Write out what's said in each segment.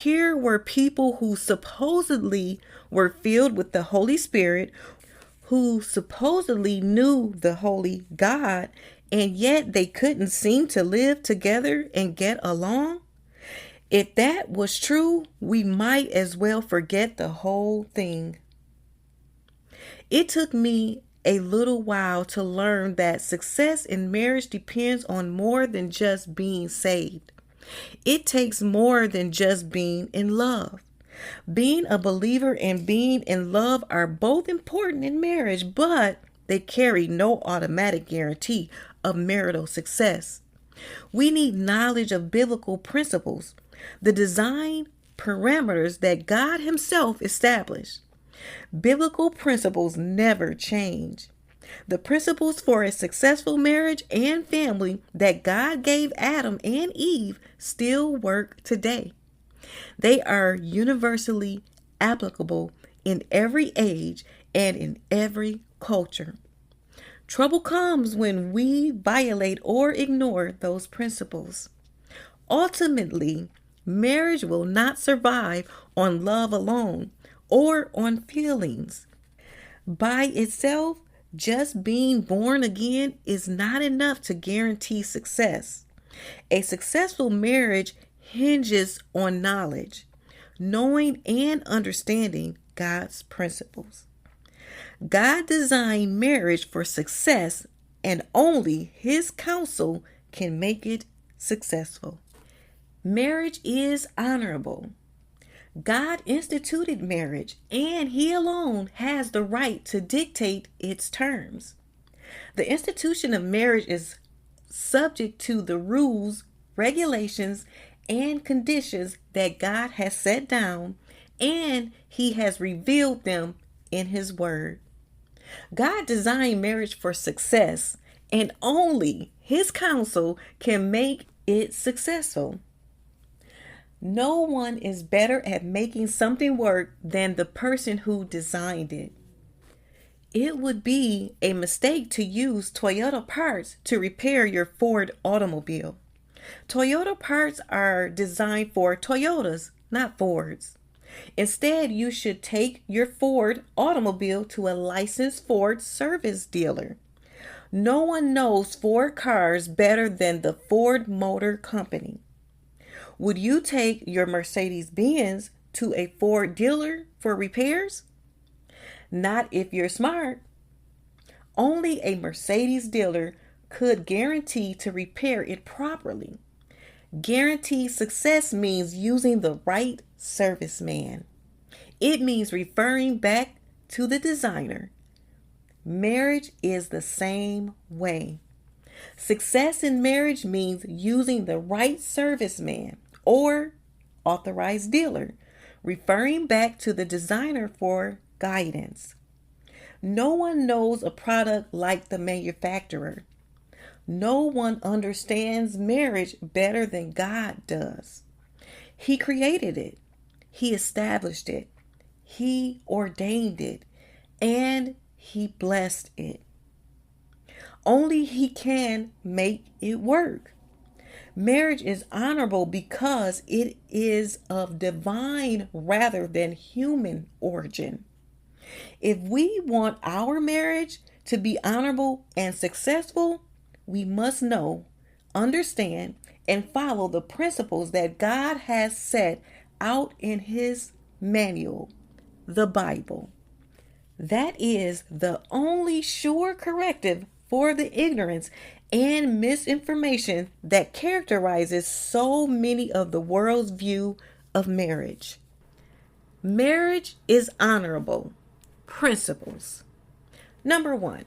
Here were people who supposedly were filled with the Holy Spirit, who supposedly knew the Holy God, and yet they couldn't seem to live together and get along. If that was true, we might as well forget the whole thing. It took me a little while to learn that success in marriage depends on more than just being saved. It takes more than just being in love. Being a believer and being in love are both important in marriage, but they carry no automatic guarantee of marital success. We need knowledge of biblical principles, the design parameters that God Himself established. Biblical principles never change. The principles for a successful marriage and family that God gave Adam and Eve still work today. They are universally applicable in every age and in every culture. Trouble comes when we violate or ignore those principles. Ultimately, marriage will not survive on love alone or on feelings. By itself, just being born again is not enough to guarantee success. A successful marriage hinges on knowledge, knowing and understanding God's principles. God designed marriage for success, and only His counsel can make it successful. Marriage is honorable. God instituted marriage, and He alone has the right to dictate its terms. The institution of marriage is subject to the rules, regulations, and conditions that God has set down, and He has revealed them in His Word. God designed marriage for success, and only His counsel can make it successful. No one is better at making something work than the person who designed it. It would be a mistake to use Toyota parts to repair your Ford automobile. Toyota parts are designed for Toyotas, not Fords. Instead, you should take your Ford automobile to a licensed Ford service dealer. No one knows Ford cars better than the Ford Motor Company. Would you take your Mercedes-Benz to a Ford dealer for repairs? Not if you're smart. Only a Mercedes dealer could guarantee to repair it properly. Guaranteed success means using the right serviceman. It means referring back to the designer. Marriage is the same way. Success in marriage means using the right serviceman or authorized dealer, referring back to the designer for guidance. No one knows a product like the manufacturer. No one understands marriage better than God does. He created it. He established it. He ordained it. And He blessed it. Only He can make it work. Marriage is honorable because it is of divine rather than human origin. If we want our marriage to be honorable and successful, we must know, understand, and follow the principles that God has set out in His manual, the Bible. That is the only sure corrective for the ignorance and misinformation that characterizes so many of the world's view of marriage. Marriage is honorable. Principles. Number 1.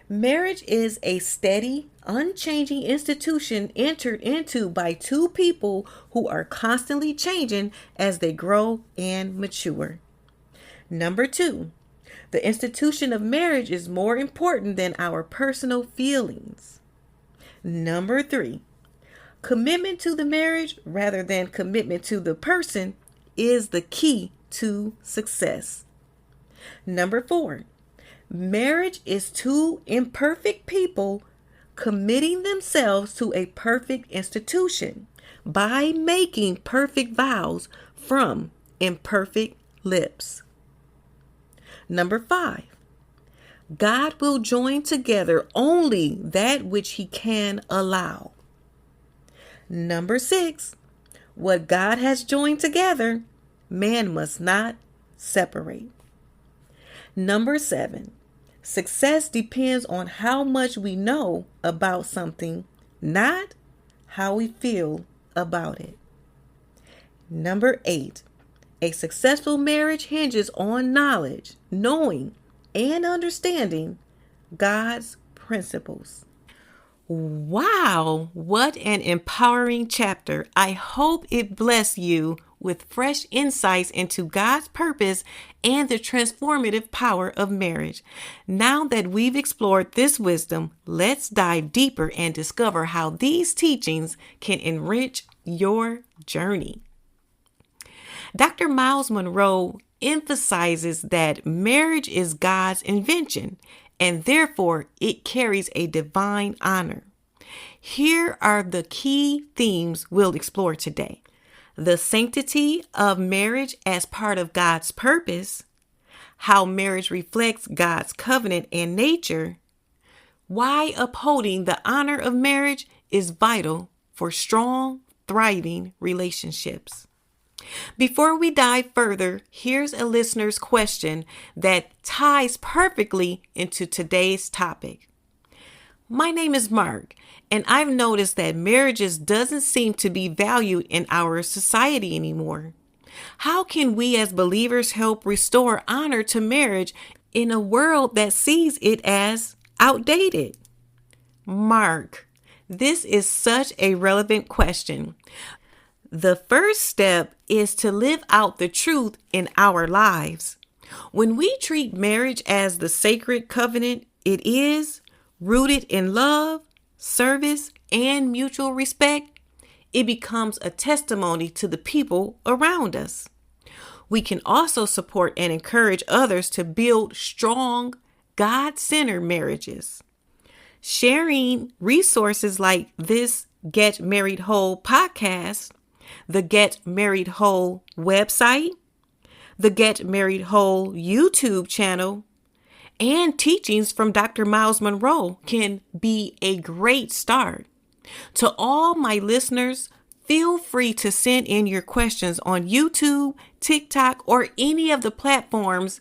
Marriage is a steady, unchanging institution entered into by two people who are constantly changing as they grow and mature. Number 2. The institution of marriage is more important than our personal feelings. Number 3. Commitment to the marriage rather than commitment to the person is the key to success. Number 4. Marriage is two imperfect people committing themselves to a perfect institution by making perfect vows from imperfect lips. Number 5, God will join together only that which he can allow. Number 6, what God has joined together, man must not separate. Number 7, success depends on how much we know about something, not how we feel about it. Number 8, a successful marriage hinges on knowledge, knowing, and understanding God's principles. Wow, what an empowering chapter. I hope it blessed you with fresh insights into God's purpose and the transformative power of marriage. Now that we've explored this wisdom, let's dive deeper and discover how these teachings can enrich your journey. Dr. Myles Munroe emphasizes that marriage is God's invention and therefore it carries a divine honor. Here are the key themes we'll explore today: the sanctity of marriage as part of God's purpose, how marriage reflects God's covenant and nature, why upholding the honor of marriage is vital for strong, thriving relationships. Before we dive further, here's a listener's question that ties perfectly into today's topic. My name is Mark, and I've noticed that marriages doesn't seem to be valued in our society anymore. How can we as believers help restore honor to marriage in a world that sees it as outdated? Mark, this is such a relevant question. The first step is to live out the truth in our lives. When we treat marriage as the sacred covenant it is, rooted in love, service, and mutual respect, it becomes a testimony to the people around us. We can also support and encourage others to build strong, God-centered marriages. Sharing resources like this Get Married Whole podcast, the Get Married Whole website, the Get Married Whole YouTube channel, and teachings from Dr. Myles Munroe can be a great start. To all my listeners, feel free to send in your questions on YouTube, TikTok, or any of the platforms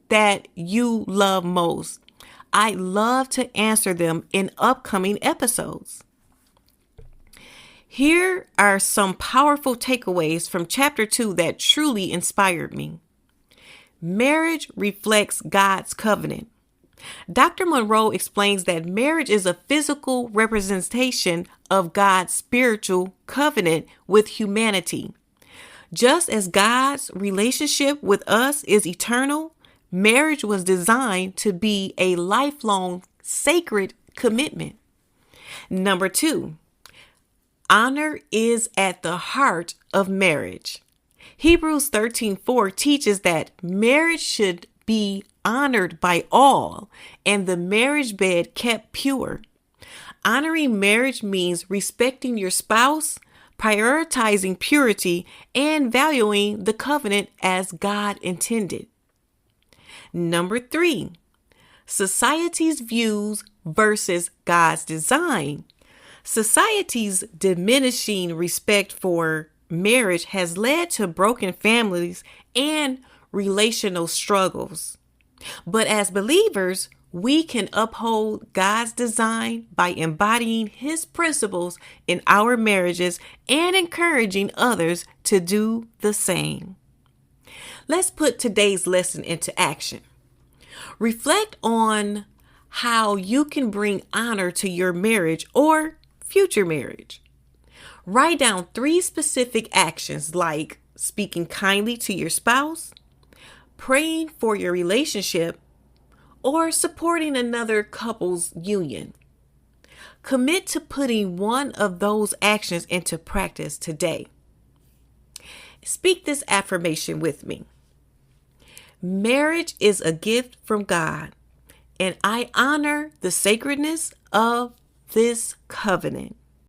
that you love most. I love to answer them in upcoming episodes. Here are some powerful takeaways from chapter 2 that truly inspired me. Marriage reflects God's covenant. Dr. Munroe explains that marriage is a physical representation of God's spiritual covenant with humanity. Just as God's relationship with us is eternal, marriage was designed to be a lifelong sacred commitment. Number 2, honor is at the heart of marriage. Hebrews 13:4 teaches that marriage should be honored by all and the marriage bed kept pure. Honoring marriage means respecting your spouse, prioritizing purity, and valuing the covenant as God intended. Number 3, society's views versus God's design. Society's diminishing respect for marriage has led to broken families and relational struggles. But as believers, we can uphold God's design by embodying His principles in our marriages and encouraging others to do the same. Let's put today's lesson into action. Reflect on how you can bring honor to your marriage or future marriage. Write down 3 specific actions like speaking kindly to your spouse, praying for your relationship, or supporting another couple's union. Commit to putting one of those actions into practice today. Speak this affirmation with me. Marriage is a gift from God, and I honor the sacredness of this covenant.